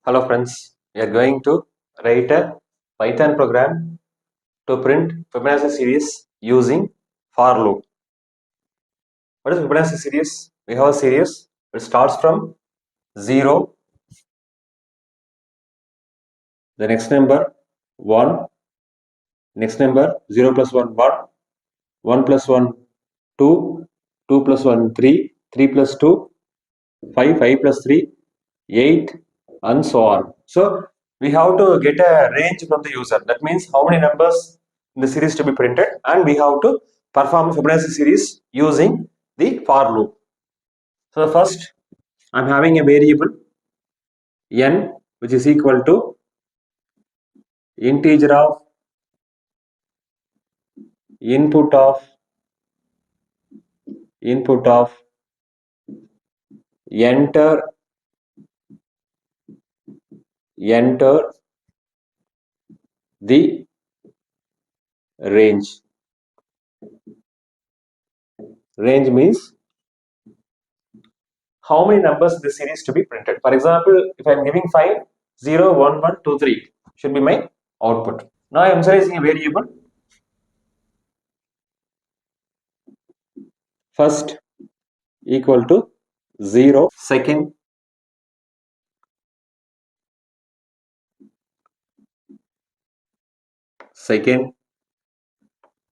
Hello friends, we are going to write a Python program to print Fibonacci series using for loop. What is Fibonacci series? We have a series. It starts from 0, the next number 1, next number 0 plus 1 1, 1 plus 1 2, 2 plus 1 3, 3 plus 2 5, 5 plus 3 8 and so on. So we have to get a range from the user. That means how many numbers in the series to be printed, and we have to perform Fibonacci series using the for loop. So first I'm having a variable n which is equal to integer of input of enter the range. Range means how many numbers in the series to be printed. For example, if I am giving 5, 0, 1, 1, 2, 3 should be my output. Now I am initializing a variable first equal to 0, second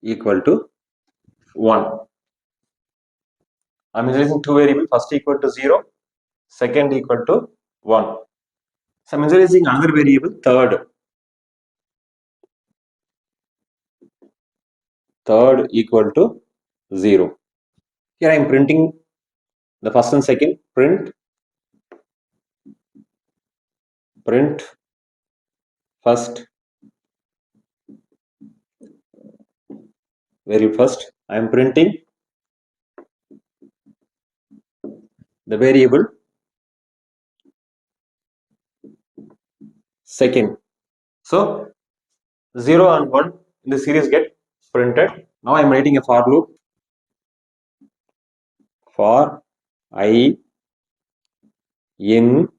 equal to 1. I am initializing two variables, first equal to 0, second equal to 1. So I am initializing another variable, third equal to 0. Here I am printing the first and second. Print first variable first. I am printing the variable second. So 0 and 1 in the series get printed. Now I am writing a for loop. For I in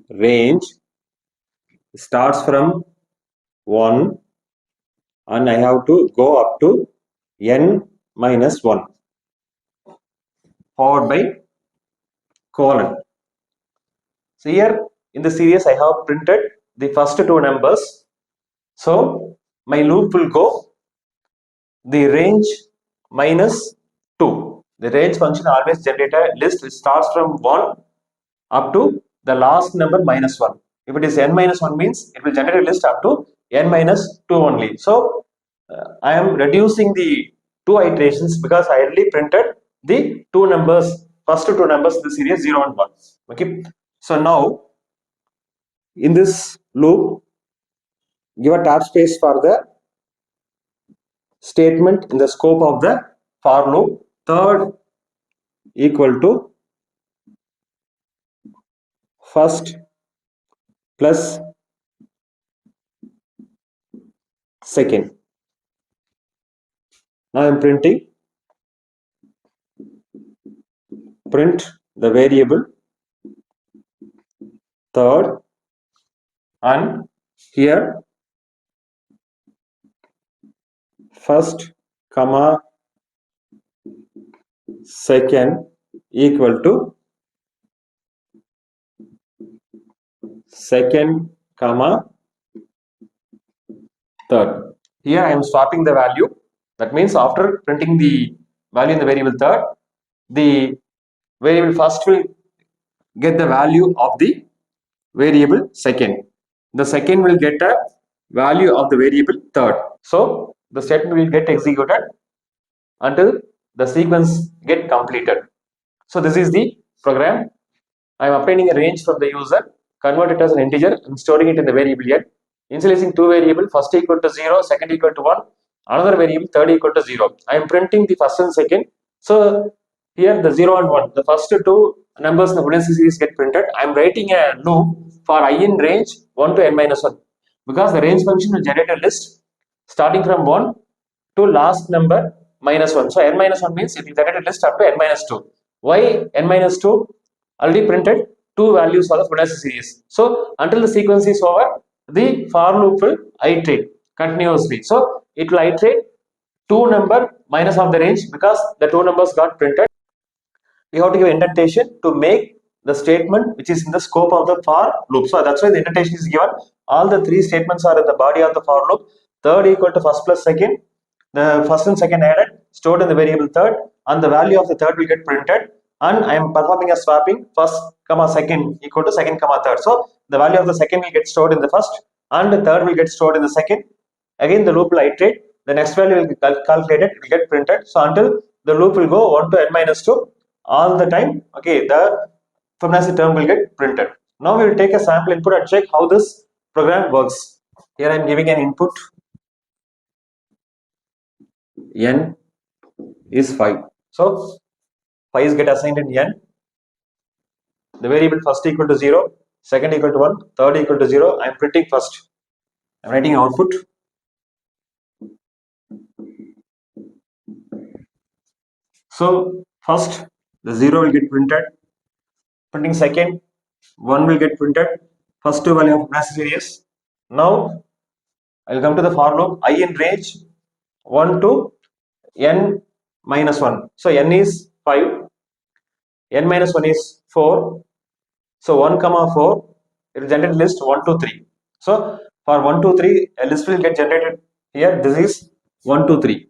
range starts from 1 and I have to go up to n minus 1 followed by colon. So here in the series I have printed the first two numbers. So my loop will go the range minus 2. The range function always generates a list which starts from 1 up to the last number minus 1. If it is n minus 1 means it will generate a list up to n minus 2 only. So I am reducing the two iterations because I already printed the two numbers, first two numbers in the series 0 and 1. Okay. So now in this loop, give a tab space for the statement in the scope of the for loop. Third equal to first plus second. Now I am printing. Print the variable third, and here first comma second equal to second comma third. Here I am swapping the value. That means after printing the value in the variable third, the variable first will get the value of the variable second. The second will get a value of the variable third. So the statement will get executed until the sequence get completed. So this is the program. I am obtaining a range from the user, convert it as an integer and storing it in the variable n. Initializing two variables, first equal to 0, second equal to 1, another variable third equal to 0. I am printing the first and second. So here the 0 and 1, the first two numbers in the Fibonacci series get printed. I am writing a loop for I in range 1 to n minus 1 because the range function will generate a list starting from 1 to last number minus 1. So n minus 1 means it will generate a list up to n minus 2. Why n minus 2? Already printed two values for the Fibonacci series. So until the sequence is over, the for loop will iterate continuously. So it will iterate two number minus of the range because the two numbers got printed. We have to give indentation to make the statement which is in the scope of the for loop. So that's why the indentation is given. All the three statements are in the body of the for loop. Third equal to first plus second. The first and second added, stored in the variable third, and the value of the third will get printed. And I am performing a swapping first comma second equal to second comma third. So the value of the second will get stored in the first, and the third will get stored in the second. Again, the loop will iterate. The next value will be calculated. It will get printed. So until the loop will go 1 to n minus 2 all the time. Okay, the Fibonacci term will get printed. Now we will take a sample input and check how this program works. Here I am giving an input. N is 5. So 5 is get assigned in N. The variable first equal to 0, second equal to 1, third equal to 0. I am printing first. I am writing output. So first the 0 will get printed. Printing second, 1 will get printed. First two value of Fibonacci series. Now I will come to the for loop. I in range 1 to n minus 1. So n is 5, n minus 1 is 4. So 1 comma 4, it will generate list 1 2 3. So for 1 2 3, a list will get generated here. This is 1 2 3.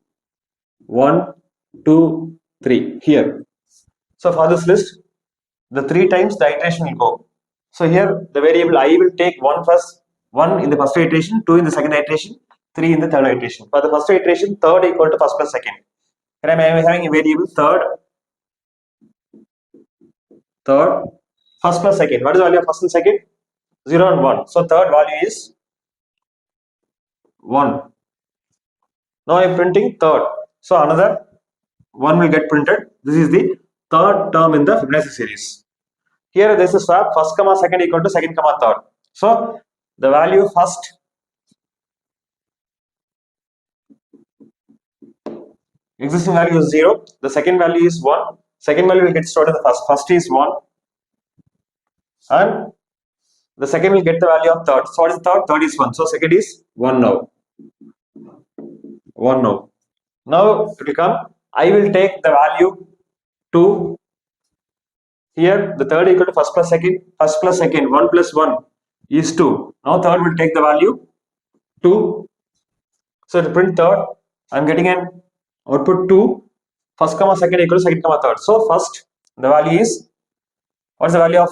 1 2 3 here. So for this list, the 3 times the iteration will go. So here the variable I will take 1 in the first iteration, 2 in the second iteration, 3 in the third iteration. For the first iteration, third equal to first plus second. Here I am having a variable third, first plus second. What is the value of first and second? 0 and 1. So third value is 1. Now I am printing third. So another 1 will get printed. This is the third term in the Fibonacci series. Here there is a swap first comma second equal to second comma third. So the value first existing value is 0. The second value is 1. Second value will get stored in the first. First is 1. And the second will get the value of third. So what is third? Third is 1. So second is 1 now. 1 now. Now it will come. I will take the value 2. Here the third equal to first plus second. First plus second. 1 plus 1 is 2. Now third will take the value 2. So to print third, I am getting an output 2. First comma second equal to second comma third. So first the value is, what is the value of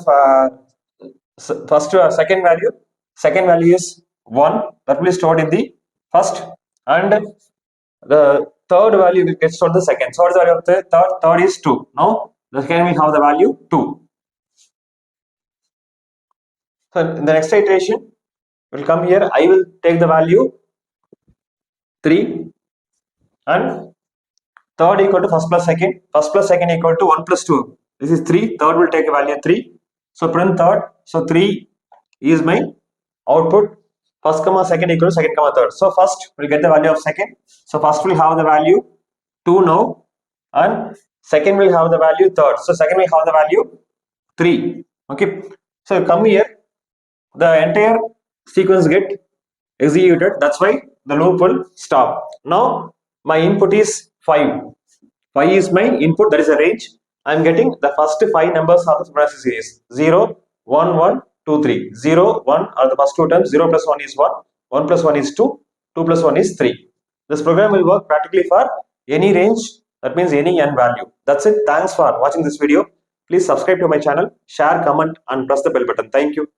second value? Second value is 1. That will be stored in the first, and the third value will get stored in the second. So what is the value of the third? Third is 2. Now the second will have the value 2. So in the next iteration will come here. I will take the value 3 and third equal to first plus second. First plus second equal to 1 plus 2. This is 3. Third will take a value 3. So print third. So 3 is my output. First comma second equal to second comma third. So first will get the value of second. So first will have the value 2 now, and second will have the value third. So second will have the value 3. Okay. So come here. The entire sequence get executed. That's why the loop will stop. Now my input is 5. 5 is my input. That is a range. I am getting the first 5 numbers of the Fibonacci series. 0, 1, 1, 2, 3. 0, 1 are the first two terms. 0 plus 1 is 1. 1 plus 1 is 2. 2 plus 1 is 3. This program will work practically for any range. That means any n value. That's it. Thanks for watching this video. Please subscribe to my channel, share, comment, and press the bell button. Thank you.